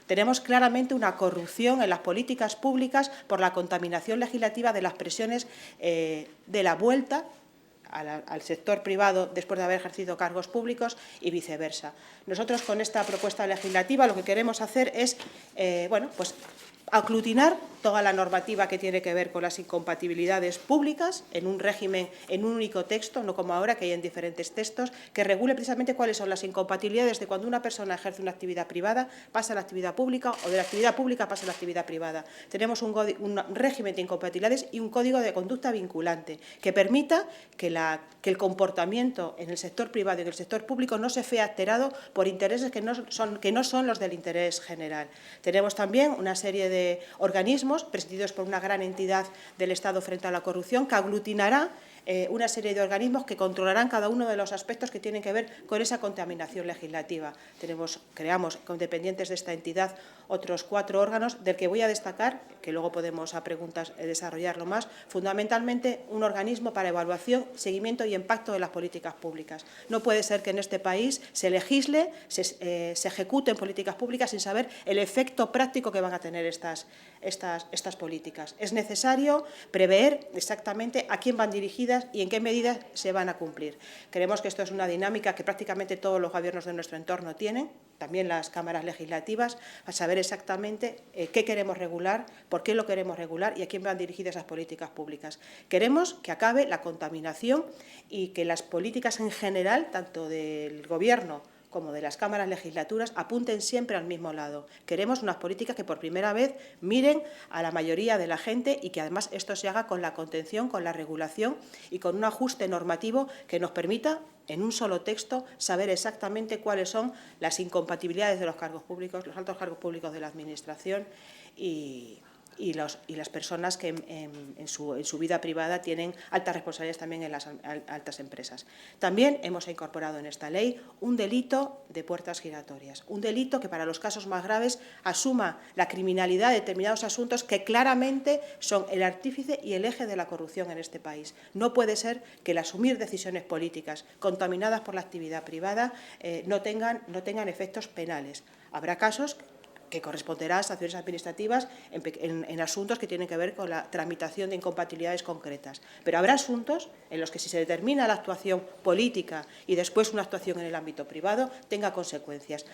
Tenemos claramente una corrupción en las políticas públicas por la contaminación legislativa de las presiones de la vuelta al sector privado después de haber ejercido cargos públicos y viceversa. Nosotros, con esta propuesta legislativa, lo que queremos hacer es aglutinar toda la normativa que tiene que ver con las incompatibilidades públicas en un régimen, en un único texto, no como ahora, que hay en diferentes textos, que regule precisamente cuáles son las incompatibilidades de cuando una persona ejerce una actividad privada, pasa a la actividad pública, o de la actividad pública pasa a la actividad privada. Tenemos un régimen de incompatibilidades y un código de conducta vinculante que permita que el comportamiento en el sector privado y en el sector público no se vea alterado por intereses que no son los del interés general. Tenemos también una serie de organismos presididos por una gran entidad del Estado frente a la corrupción que aglutinará una serie de organismos que controlarán cada uno de los aspectos que tienen que ver con esa contaminación legislativa. Creamos, dependientes de esta entidad, otros 4 órganos, del que voy a destacar, que luego podemos a preguntas desarrollarlo más, fundamentalmente un organismo para evaluación, seguimiento y impacto de las políticas públicas. No puede ser que en este país se legisle, se ejecuten políticas públicas sin saber el efecto práctico que van a tener estas políticas. Es necesario prever exactamente a quién van dirigidas y en qué medidas se van a cumplir. Creemos que esto es una dinámica que prácticamente todos los gobiernos de nuestro entorno tienen, también las cámaras legislativas, a saber exactamente qué queremos regular, por qué lo queremos regular y a quién van dirigidas esas políticas públicas. Queremos que acabe la contaminación y que las políticas en general, tanto del Gobierno como de las cámaras legislaturas, apunten siempre al mismo lado. Queremos unas políticas que por primera vez miren a la mayoría de la gente y que además esto se haga con la contención, con la regulación y con un ajuste normativo que nos permita, en un solo texto, saber exactamente cuáles son las incompatibilidades de los cargos públicos, los altos cargos públicos de la Administración y las personas que en su vida privada tienen altas responsabilidades también en las altas empresas. También hemos incorporado en esta ley un delito de puertas giratorias, un delito que para los casos más graves asuma la criminalidad de determinados asuntos que claramente son el artífice y el eje de la corrupción en este país. No puede ser que el asumir decisiones políticas contaminadas por la actividad privada no tengan efectos penales. Habrá casos que corresponderá a sanciones administrativas en asuntos que tienen que ver con la tramitación de incompatibilidades concretas. Pero habrá asuntos en los que, si se determina la actuación política y después una actuación en el ámbito privado, tenga consecuencias.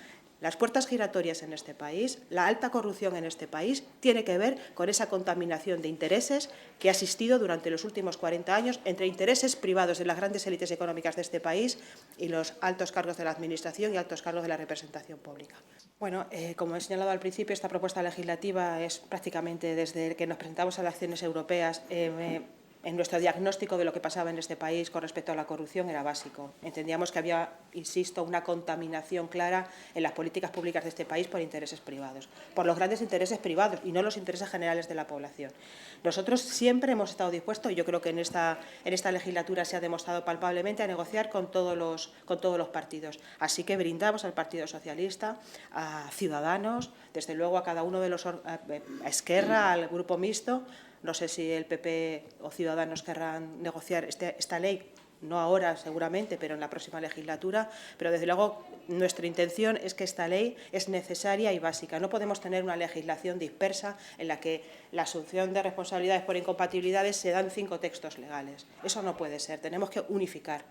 Las puertas giratorias en este país, la alta corrupción en este país, tiene que ver con esa contaminación de intereses que ha existido durante los últimos 40 años entre intereses privados de las grandes élites económicas de este país y los altos cargos de la Administración y altos cargos de la representación pública. Bueno, como he señalado al principio, esta propuesta legislativa es prácticamente desde que nos presentamos a las elecciones europeas. En nuestro diagnóstico de lo que pasaba en este país con respecto a la corrupción era básico. Entendíamos que había, insisto, una contaminación clara en las políticas públicas de este país por intereses privados, por los grandes intereses privados y no los intereses generales de la población. Nosotros siempre hemos estado dispuestos, y yo creo que en esta legislatura se ha demostrado palpablemente, a negociar con todos los partidos. Así que brindamos al Partido Socialista, a Ciudadanos, desde luego a cada uno de los, a Esquerra, al Grupo Mixto. No sé si el PP o Ciudadanos querrán negociar esta ley, no ahora seguramente, pero en la próxima legislatura. Pero desde luego nuestra intención es que esta ley es necesaria y básica. No podemos tener una legislación dispersa en la que la asunción de responsabilidades por incompatibilidades se dan 5 textos legales. Eso no puede ser. Tenemos que unificar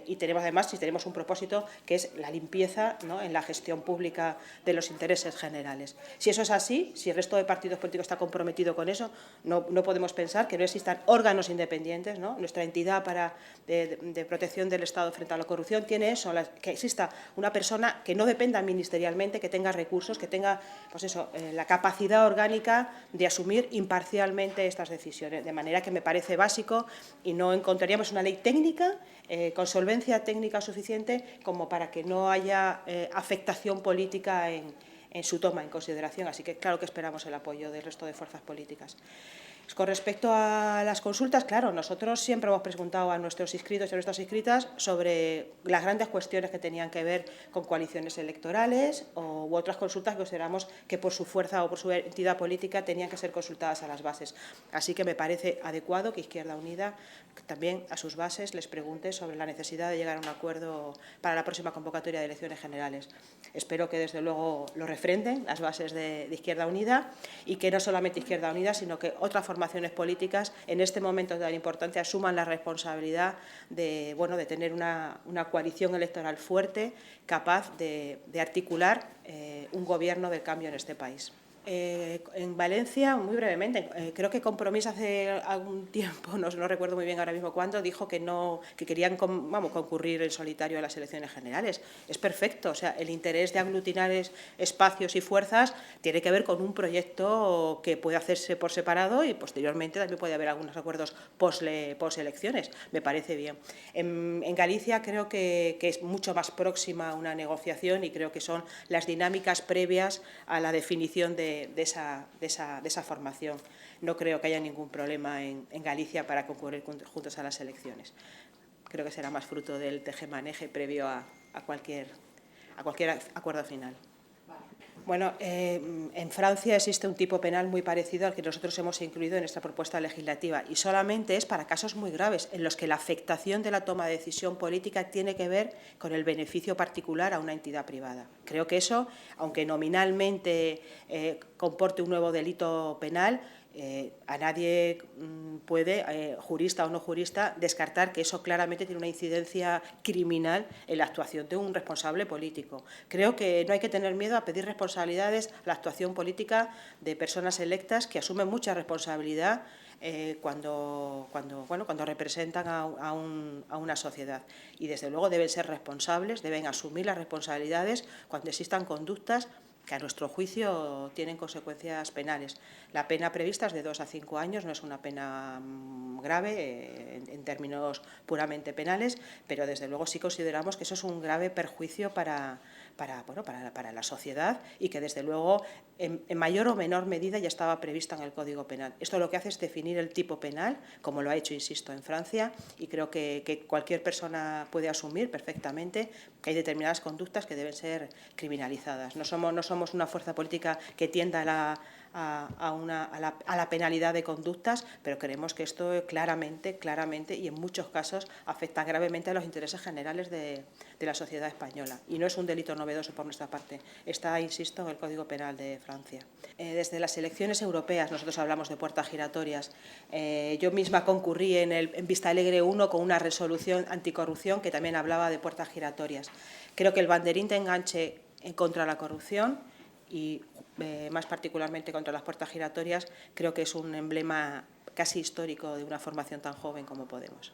y tenemos un propósito que es la limpieza, ¿no?, en la gestión pública de los intereses generales. Si eso es así, si el resto de partidos políticos está comprometido con eso, no podemos pensar que no existan órganos independientes, ¿no? Nuestra entidad de protección del Estado frente a la corrupción tiene eso, que exista una persona que no dependa ministerialmente, que tenga recursos, que tenga la capacidad orgánica de asumir imparcialmente estas decisiones, de manera que me parece básico y no encontraríamos una ley técnica con solvencia técnica suficiente como para que no haya afectación política en su toma en consideración. Así que claro que esperamos el apoyo del resto de fuerzas políticas. Con respecto a las consultas, claro, nosotros siempre hemos preguntado a nuestros inscritos y a nuestras inscritas sobre las grandes cuestiones que tenían que ver con coaliciones electorales u otras consultas que consideramos que por su fuerza o por su entidad política tenían que ser consultadas a las bases. Así que me parece adecuado que Izquierda Unida también a sus bases les pregunte sobre la necesidad de llegar a un acuerdo para la próxima convocatoria de elecciones generales. Espero que desde luego lo refrenden las bases de Izquierda Unida y que no solamente Izquierda Unida, sino que otras formaciones políticas en este momento tan importante asuman la responsabilidad de tener una coalición electoral fuerte, capaz de articular un gobierno del cambio en este país. En Valencia, muy brevemente, creo que Compromís hace algún tiempo, no recuerdo muy bien ahora mismo cuándo, dijo que querían concurrir en solitario a las elecciones generales. Es perfecto, o sea, el interés de aglutinar espacios y fuerzas tiene que ver con un proyecto que puede hacerse por separado y posteriormente también puede haber algunos acuerdos post-elecciones. Me parece bien. En Galicia creo que es mucho más próxima una negociación y creo que son las dinámicas previas a la definición de esa formación. No creo que haya ningún problema en Galicia para concurrir juntos a las elecciones. Creo que será más fruto del tejemaneje previo a cualquier acuerdo final. Bueno, en Francia existe un tipo penal muy parecido al que nosotros hemos incluido en nuestra propuesta legislativa y solamente es para casos muy graves en los que la afectación de la toma de decisión política tiene que ver con el beneficio particular a una entidad privada. Creo que eso, aunque nominalmente comporte un nuevo delito penal, a nadie puede, jurista o no jurista, descartar que eso claramente tiene una incidencia criminal en la actuación de un responsable político. Creo que no hay que tener miedo a pedir responsabilidades a la actuación política de personas electas que asumen mucha responsabilidad cuando representan a una sociedad. Y, desde luego, deben ser responsables, deben asumir las responsabilidades cuando existan conductas que a nuestro juicio tienen consecuencias penales. La pena prevista es de 2 a 5 años, no es una pena grave en términos puramente penales, pero desde luego sí consideramos que eso es un grave perjuicio para la sociedad y que desde luego en mayor o menor medida ya estaba prevista en el Código Penal. Esto lo que hace es definir el tipo penal, como lo ha hecho, insisto, en Francia, y creo que cualquier persona puede asumir perfectamente que hay determinadas conductas que deben ser criminalizadas. No somos una fuerza política que tienda a la penalidad de conductas, pero creemos que esto claramente y en muchos casos afecta gravemente a los intereses generales de la sociedad española. Y no es un delito novedoso por nuestra parte. Está, insisto, en el Código Penal de Francia. Desde las elecciones europeas nosotros hablamos de puertas giratorias. Yo misma concurrí en Vista Alegre 1 con una resolución anticorrupción que también hablaba de puertas giratorias. Creo que el banderín de enganche contra la corrupción y más particularmente contra las puertas giratorias, creo que es un emblema casi histórico de una formación tan joven como Podemos.